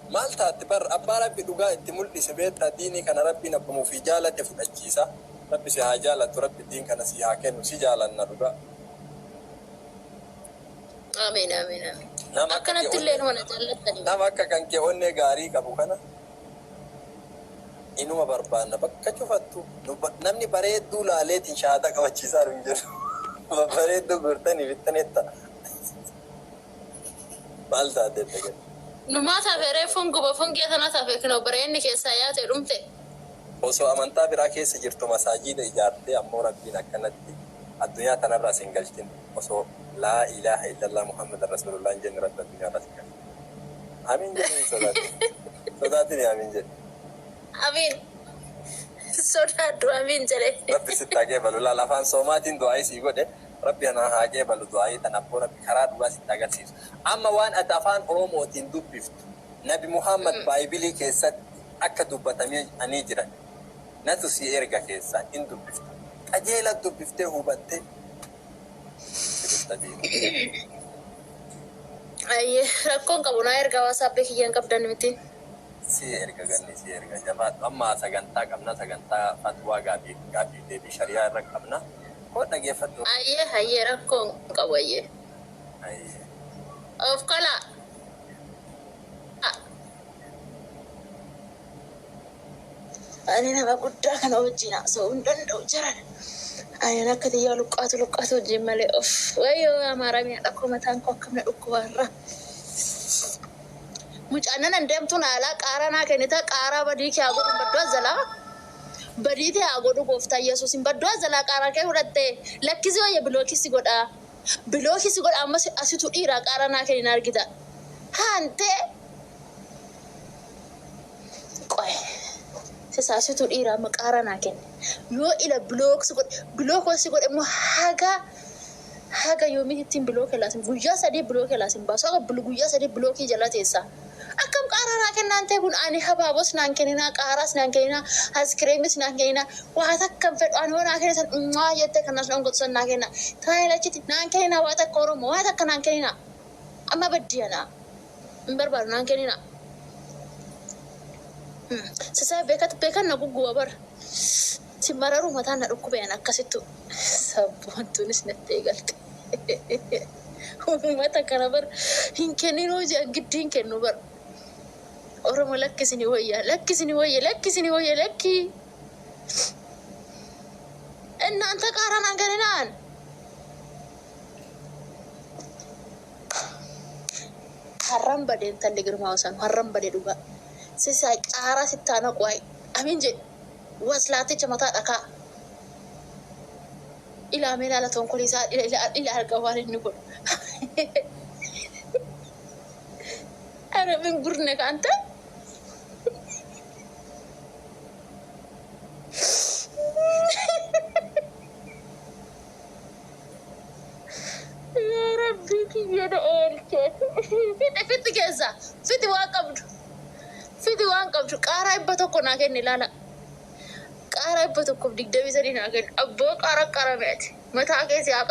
مالتا تبر أبارا بدوغا تمول سبيت ديني كان ربي نبمو في جالة تفجيسا ربي سيها جالة ربي الدين كان سيها كنو سيجالة النرغا آمين آمين آمين. نعم أكنت الليل وانا جلتني. نعم أكا كان كيوني غاري كابوكنا إنو بربانا بكا شفتو نمني بريد دولا ليت شهادة كوچيسا رنجر بريد دو غرتني بتنيتا مالتا ديتك نما تافيري فنقو بفنقية تنا تافير كنو بريني كيسايات رمتي osoo amantaa biraa keessa jirtu masaajida ijaartee ammoo rabbiin akkanatti addunyaa tanarraa sin galchin osoo laa ilaaha illallah muhammadan rasulullah hin jenne rabbi addunyaarraa sin galchin. Amiin jedhanii sodaatin amiin jedhe. Amiin. Sodaadhu amiin jedhe. Rabbi sitti haqee balu laala afaan soomaatiin du'aayii sii godhe rabbi anaa haqee balu du'aayii tan abboo rabbi karaa dhugaa sitti agarsiisu. Amma waan ati afaan oromootiin dubbiftu nabi muhammad baayibilii keessatti akka dubbatamee ani jiran. Natu si erga keessa in dubbifta. Qajeela dubbiftee hubattee. Ayyee rakkoon qabu naa erga waasappii kiyyaan qabdan miti. Si erga ganni si erga jabaatu amma sagantaa qabna sagantaa fatwaa gaabii deebii shari'aa irra qabna. Koo dhageeffadhu. Ayyee rakkoon qabu ayyee. Of kala. Ani nama guddaa kana wajjin haasa'uu hin danda'u jiran. Ani akka xiyyaa luqqaatu wajjin malee of wayyoo amaaraa miidha koo mataan koo akkamna dhukkubaarra. Mucaan nan deemtu naalaa qaaraa naa kennita qaaraa badii kee haa godhu badduu azalaa. Badii tee haa godhu gooftaa Yesuus hin badduu azalaa qaaraa kee fudhattee lakkisi wayya bilookisi godhaa. Bilookisi godhaa ammas asitu dhiiraa qaaraa naa kennin argita. Haantee. Qoy. Saasitu dhiiraa maqaara naa kenne yoo ila bilookosi godhe immoo haga yoomii ittiin bilooke laasin guyyaa sadii bilooke laasin baasu akka guyyaa sadii bilookii jala teessa akkam qaara naa kennaan ta'e kun ani habaabos naan kenninaa qaaraas naan kenninaa askiriimis naan kenninaa waa takkan fedhu ani hoo naa kennisan ummaa jettee kanas dhongotusan naa kenna taa'elachiti naan kenninaa waa takka oromoo waa takka naan kenninaa amma baddiyanaa hin barbaadu naan kenninaa. Sasa beekan na guguwa bar. Si mararu mataan na dhukkubeen akkasittu. Sabboontuunis natti eegalte. Uummata kana bar hin kenninuu jedhan gidduu hin kennu bar. Oromoo lakkisini wayya lakki. Innaan qaaraan hanganinaan. Harran badeen talli girmaa osaan harran badee dhugaa. Sisa qaara sittaana qo'ay amiin jedhe waslaaticha mataa dhakaa ilaamee ilaala tonkoliisaa ila argaa waan inni godhu arabiin gurne kaanta yaa rabbii kiyyada oolchee fiti keessa fiti waa qabdu. Fiti waan qabdu qaaraa ibba tokko naa kenni ilaala. Qaaraa ibba tokkoof 23 naa kenni. Abboo qaaraa qarameeti. Mataa keessi haa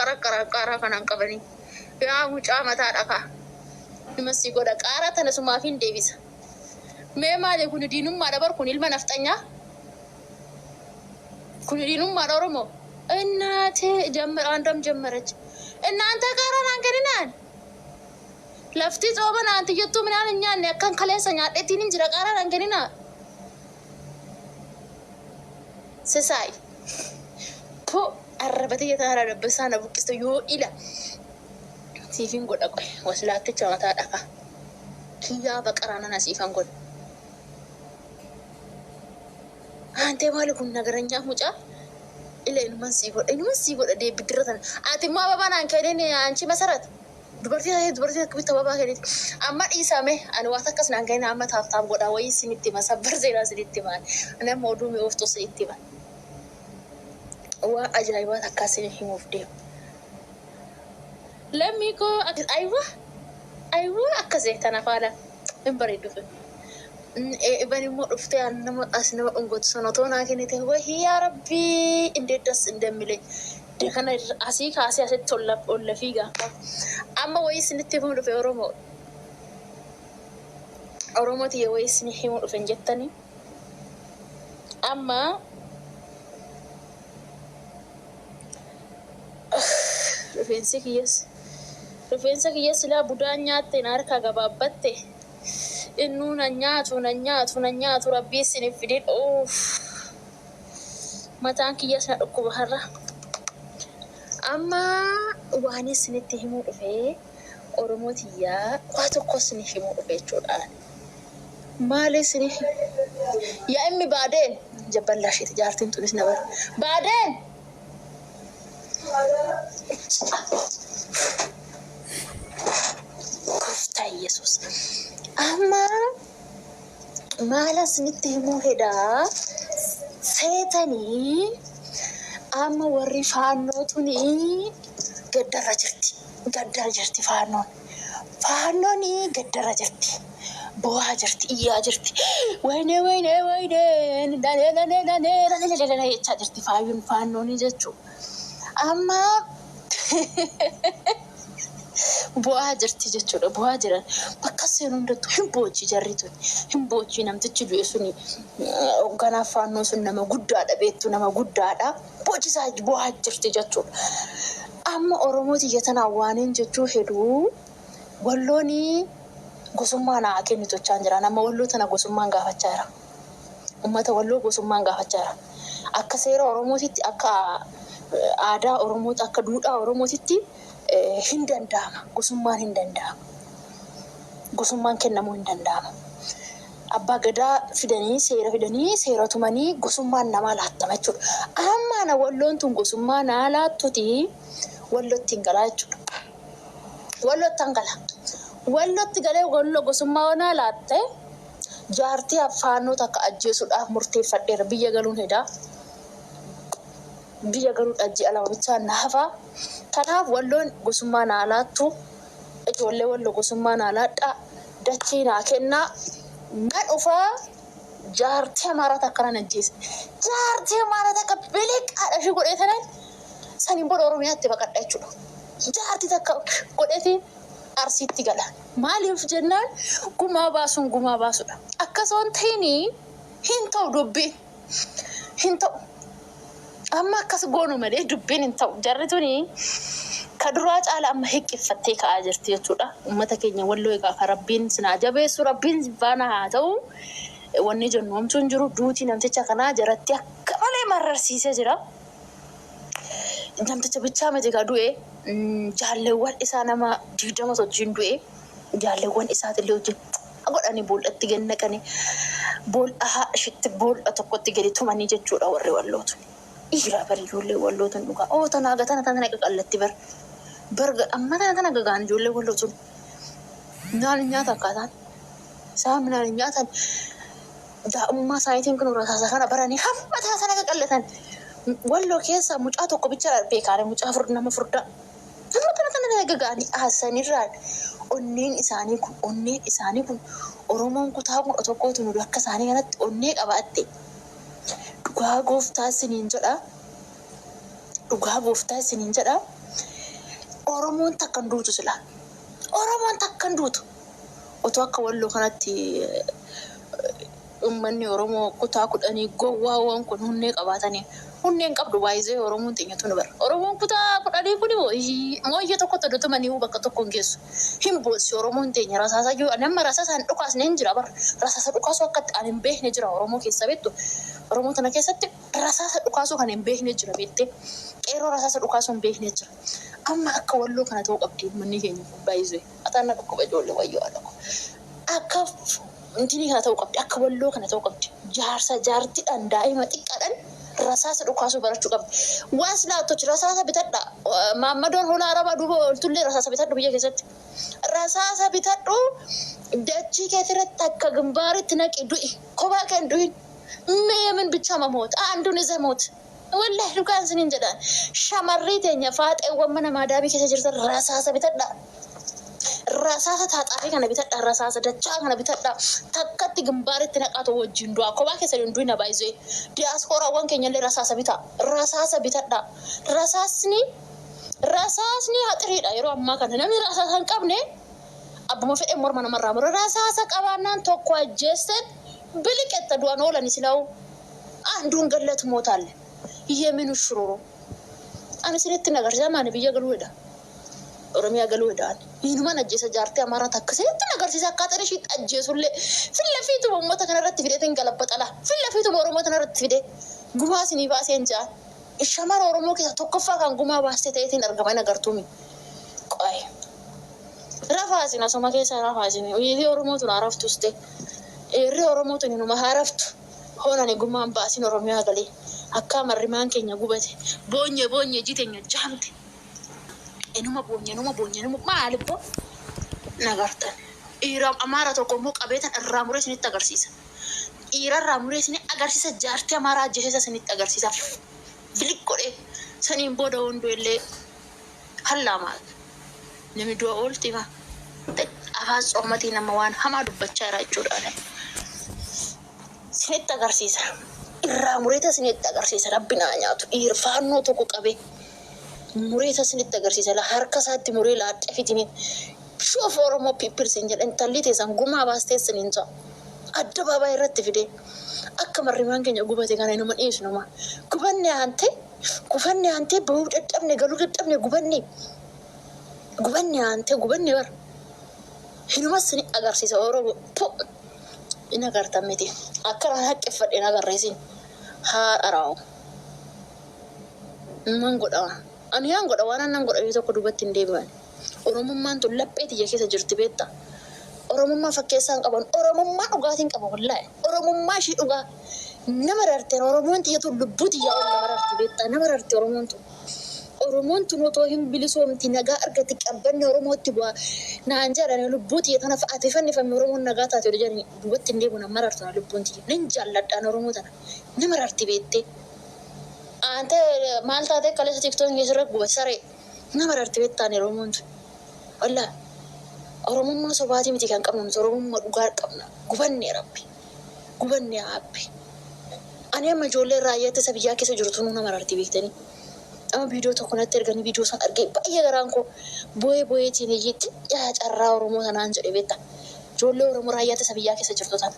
qaaraa kanaan qabanii. Yaa mucaa mataa dhakaa. Nimasii godha qaaraa tana sumaaf hin deebisa. Mee maali kun diinummaa dabar kun ilma nafxanyaa? Kun diinummaa Oromoo? Innaatee andam jammarach. Innaanta qaaraa naan kenninaan? Lafti coba nanti jettu minaan hin nyaanne akkan kaleessa nyaadheetiin hin jira qaaraadhaan kenninaa. Sisaay. Po arrabatee taara dabbasaa na buqqista yoo ila. Siifin godha qoy waslaatticha mataa dhakaa. Kiyyaa baqaraana na siifan godha. Haantee maali kun nagaranyaa mucaa? Ila ilman sii godha deebbidirra tana. Ati immoo ababaa naan kennine anchi masarata. Dubartii akkamitti ababaa kenniiti. Amma dhiisame ani waan akkas naan kenna amma taaf godhaa wayii isinitti hima sabbar seenaa isinitti himan. Ani amma oduu mi'ooftuu isinitti himan. Waan ajaa'ibaa takkaa isin himuuf deemu. Lammii koo ayiwaa akkasii tana faala hin bareeddu. Ibani immoo dhuftee nama dhungotu sana otoo naa kennite wayii yaa rabbii indeeddas indammilee. Kana asii kaasee asitti olla fiigaa. Amma wayii isinitti himu dhufe Oromoo. Oromooti yoo isin himuu dhufan jettanii amma rifeensa kiyyas ilaa budaan nyaatte na harka gabaabbatte innuu na nyaatu rabbii isiniif fidin mataan kiyyas na dhukkuba har'a amma waan isinitti himuu dhufee Oromootiyaa waa tokko isiniif himuu dhufe jechuudhaan maali isiniif yaa immi baadeen jabballaa isheeti jaartiin tunis na bara baadeen Koftaa Yesuus amma maala isinitti himuu fedhaa seetanii amma warri faannootuuni gaddarra jirti faannoon gaddarra jirti bu'aa jirti iyyaa jirti wayne jechaa jirti faannoon jechuu amma bu'aa jirti jechuudha bu'aa jiran bakka seen hundattuu hin boojii jarri tun hin boojii namtichi du'e suni hogganaaf faannoo sun nama guddaadha beektu nama guddaadha boojisaa bu'aa jirti jechuudha amma Oromoo xiyyatanaa waaniin jechuu heduu wallooni gosummaa naa kennitu jechaan jira nama walloo tana gosummaan gaafachaa jira ummata walloo gosummaan gaafachaa jira akka seera Oromootitti akka aadaa Oromooti akka duudhaa Oromootitti hin danda'ama gosummaan hin danda'ama gosummaan kennamuu hin danda'ama abbaa gadaa fidanii seera tumanii gosummaan namaa laattama jechuudha amma na walloon tun gosummaa naa laattuti wallootti hin galaa jechuudha wallootti galee walloo gosummaa naa laatte jaartii affaanota akka ajjeesuudhaaf murteeffadheera biyya galuun hedaa biyya galuun ajjii alama bichaa naafa kanaaf walloon gosummaa naa laattu ijoollee walloo gosummaa naa laadhaa dachii naa kennaa nan dhufaa jaartii amaaraa takka nan ajjeese jaartii amaaraa takka biliqaadha ishee godheetanan saniin booda Oromiyaatti baqadha jechuudha jaartii takka godheetiin Arsiitti gala maaliif jennaan gumaa baasuudha akkasumas ta'inii hin ta'u dubbiin hin ta'u amma akkas goonu malee dubbiin hin ta'u jarri tuni ka duraa caala amma hiqqiffattee ka'aa jirti jechuudha ummata keenya walloo egaa rabbiin sinaa jabeessu rabbiin baana haa ta'u wanni jennu homtuun jiru duutii namticha kanaa jaratti akka malee mararsiisee jira namticha bichaa miti ka du'e jaalleewwan isaa nama 20 wajjin du'e jaalleewwan isaatillee wajjin godhanii bool'atti gannaqanii bool'aa ishitti bool'a tokkotti gadi tumanii jechuudha warri wallootu Ira bari ijoollee wallootan dhugaa tanaa tana qaqallatti barga amma tana gagaan ijoollee wallootu naan nyaata akkaataan isaan naan nyaatan daa'ummaa isaaniitiin kun rasaasa kana baranii hamma sana qaqallatan walloo keessa mucaa tokko bicha beekaane mucaa nama furdaa amma tana gagaanii haasanirraan onneen isaanii kun Oromoon kutaa kun tokkootu nu akka isaanii kanatti onnee qabaatte dhugaa gooftaa isiniin jedha Oromoon takkan duutu sila Oromoon takkan duutu otoo akka walloo kanatti ummanni Oromoo kutaa 10 gowwaawwan kun hunnee qabaatanii hunneen qabdu waayizee Oromoon xiyyaatu nu bara Oromoon kutaa 10 kun mooyye tokkotti dotumanii bakka tokko hin geessu hin boossi Oromoon teenya rasaasa yoo nama rasaasaan dhukaasne hin jira bara rasaasa dhukaasu akka an hin beekne jira Oromoo keessa beektu Oromoo tana keessatti rasaasa dhukaasu kan hin beekne jira beekte qeeroo rasaasa dhukaasu hin beekne jira amma akka walloo kana ta'uu qabdi manni keenya baay'isee ataana dhukkuba ijoollee wayyoo adako akka intini kana ta'uu qabdi akka walloo kana ta'uu qabdi jaartiidhaan daa'ima xiqqaadhaan rasaasa dhukaasu barachuu qabdi waas laattochi rasaasa bitadha maammadoon hola arabaa duuba oltullee rasaasa bitadhu biyya keessatti rasaasa bitadhu dachii keessatti akka gimbaaritti naqi du'i kophaa kan du'in meemin bicha mamoot aanduun isa moot wallahi dhugaan siniin jedhaan shamarrii teenya faaxeewwan mana maadaabii keessa jirtan rasaasa bitadha rasaasa taaxaafii kana bitadha rasaasa dachaa kana bitadha takkatti gimbaaritti naqaatu wajjin du'a kophaa keessa du'ina baay'isee diiyaaspooraawwan keenyallee rasaasa bitadha rasaasni haxiriidha yeroo ammaa kana namni rasaasa hin qabne Abbuma fedhe morma namarraa mura rasaasa qabaannaan tokko ajjeessan biliqetta du'an oolan silaa'u anduun gallat mootalle yeeminu shururu ani sinitti nagarsiisa maani biyya galuudha Oromiyaa galuudhaan hinumaan ajjeesa jaartii Amaaraa takka sinitti nagarsiisa akkaataa ishii ajjeesullee filla fiitu uummata kanarratti fideetiin galabbaxala filla fiitu Oromoo kanarratti fidee gumaa sinii baaseen jaa shamara Oromoo keessa tokkoffaa kan gumaa baastee ta'eetiin argaman agartuumi qoy rafaasina asuma keessa rafaasini uyilii Oromootu naaraftuste eerri Oromootu inuma haaraftu hoonani gumaan baasin Oromiyaa galee akka marrimaan keenya gubate boonye jiteenya jaamte enuma boonye maalibbo nagartan dhiira Amaaraa tokko immoo qabeetan irraa muree isinitti agarsiisa dhiira irraa muree isinii agarsiisa jaartii Amaaraa ajjeesisa isinitti agarsiisa bilik godhee saniin booda hunduu illee hallaamaa nami du'a ooltima afaan soommatii nama waan hamaa dubbachaa jira jechuudhaan isinitti agarsiisa irraa mureeta isinitti agarsiisa rabbinaa nyaatu dhiirfaannoo tokko qabee mureeta isinitti agarsiisa la harka isaatti muree laadhee fitiniin shoof Oromoo piipirsiin jedhan talli teessan gumaa baastee isiniin ta'a adda baabaa irratti fidee akka marrimaan keenya gubate kana inuma dhiisnuma gubanne hantee bahuu dadhabne galuu dadhabne gubanne bar hinuma isin agarsiisa Oromoo in agartan miti akkanaan haqqeffadheen agarreesin haadha raawu man godha ani haan godha waan annan godha tokko duubatti hin deebi'an Oromummaan tun laphee tiyya keessa jirti beekta Oromummaa fakkeessaan qaban Oromummaa dhugaatiin qaba wallaahi Oromummaa ishii dhugaa nama rarteen Oromoon tiyya tun lubbuu tiyyaa ol nama rarti beekta nama rarti Oromoon tun otoo hin bilisoomti nagaa argatti qabbanni Oromootti bu'aa naan jedhani lubbuu tiyya tana fa'aate fannifamne Oromoon nagaa taate jedhani duubatti hin deebi'u nama rartu lubbuun tiyya nin jaalladhaan Oromoo tana nama rarti beektee ante maal taate kaleessa tiktoon keessarra gubate saree nama rarti beektaan Oromoon tun wallaahi Oromummaa sobaatii miti kan qabnu Oromummaa dhugaa qabna gubanne rabbi gubanne abbi ani amma ijoollee raayyaa ittisa biyyaa keessa jirtu nama rarti beektanii ama viidiyoo tokko natti erganii viidiyoo san argee baay'ee garaan koo boo'eetiin iyyitti carraa Oromoo sanaan jedhe beekta ijoollee Oromoo raayyaa ittisa biyyaa keessa jirtu tan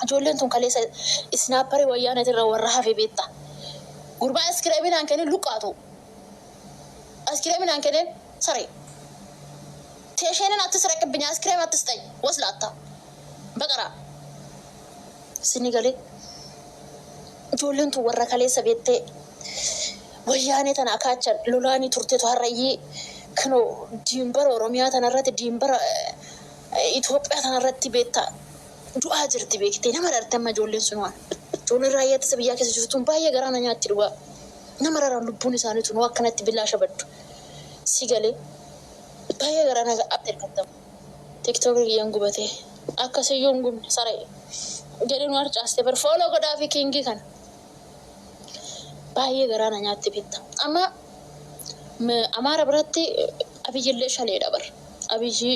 ijoolleen tun kaleessa isnaapparii wayyaaneetirraa warra hafe beekta gurbaa iskireeminaan kenneen luqqaatu iskireeminaan kenneen saree teesheenin attis raqqibbinya iskireem attis ta'e waslaatta baqaraa sini galee ijoolleen tun warra kaleessa beettee wayyaanee tana akaachan lolaanii turteetu harrayyii kanoo diimbara Oromiyaa tanarratti diimbara Itoophiyaa tanarratti beektaa du'aa jirti beektee nama rarte amma ijoolleen sun waan ijoolleen raayyaa ittisa biyyaa keessa jirtuun baay'ee garaana nyaatti dhugaa nama raraan lubbuun isaaniitu nuu akkanatti billaa shabaddu si galee baay'ee garaana ga'aatti ergattamu tiktookii kiyyaan gubatee akkasiyyuu hin gubne saree jedhee nu harcaastee bar fooloo godhaa fi kiingii kana baay'ee garaana nyaatti beekta amma Amaara biratti abiyyillee shaneedha bar abiyyi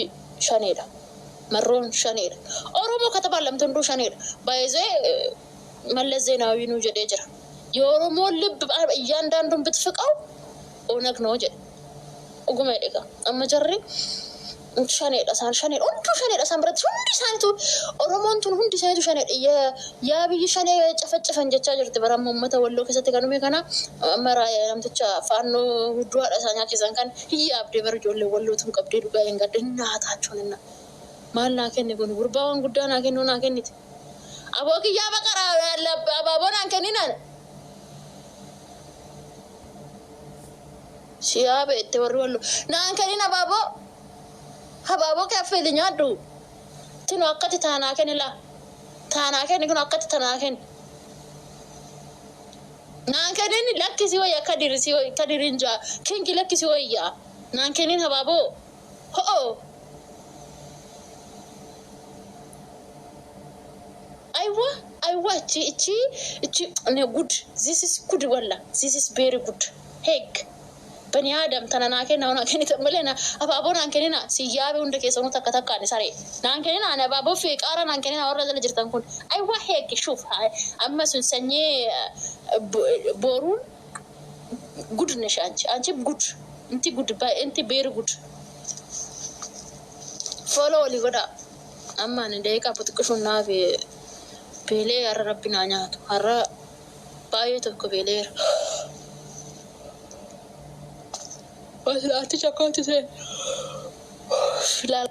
shaneedha marroon shaneedha Oromoo katabaan lamti hunduu shaneedha baay'ee Mallas Zeenaawii nuu jedhee jira የኦሮሞን ልብ እያንዳንዱን ብትፍቀው ኦነግ ነው ጀ ኦጉማ ይደጋ አመጀሪ ሻኔ ዳሳን ሻኔ ኦንዱ ሻኔ ዳሳን ብረት ሁንዲ ሳይቱ ኦሮሞንቱን ሁንዲ ሳይቱ ሻኔ ያብይ ሻኔ ጨፈጨፈን ጀቻ ጅርት በራም ኡመተ ወሎ ከሰተ ከኑ ከና አመራ ያምተቻ ፋኖ ሁዱ ዳሳኛ ከዛን ካን ይያብደ በርጆለ ወሎቱን ቀብደ ዱጋ እንጋደ እናታቸውንና ማልና ከነ ጎን ጉርባውን ጉዳና ከነውና ከኒት አቦክያ በቀራ ያለ አባቦና ከኒና siyabe itti warri wallo naan kenina hababo kaffeli nyaaddu tino akkati taanaa kenila taanaa kenni kun akkati taanaa kenni naan kenini lakkisi wayya kadirinja kingi lakkisi wayya naan kenin hababo ho aywa chi ne good this is good walla this is very good heck bani adam tanana kenna ona kenita melena ababo nan kenina siyabe unde kesonu takka ni sare nan kenina ana ababo fi qara nan kenina warra dala jirtan kun ay wa heek shuf amma sun sanye borun good nishanchi anchi good inti good ba inti very good follow li goda amma ne dai ka putu kushun na be bele yar rabbina nyaatu harra bayo to ko bele bas la ti chakoti se filal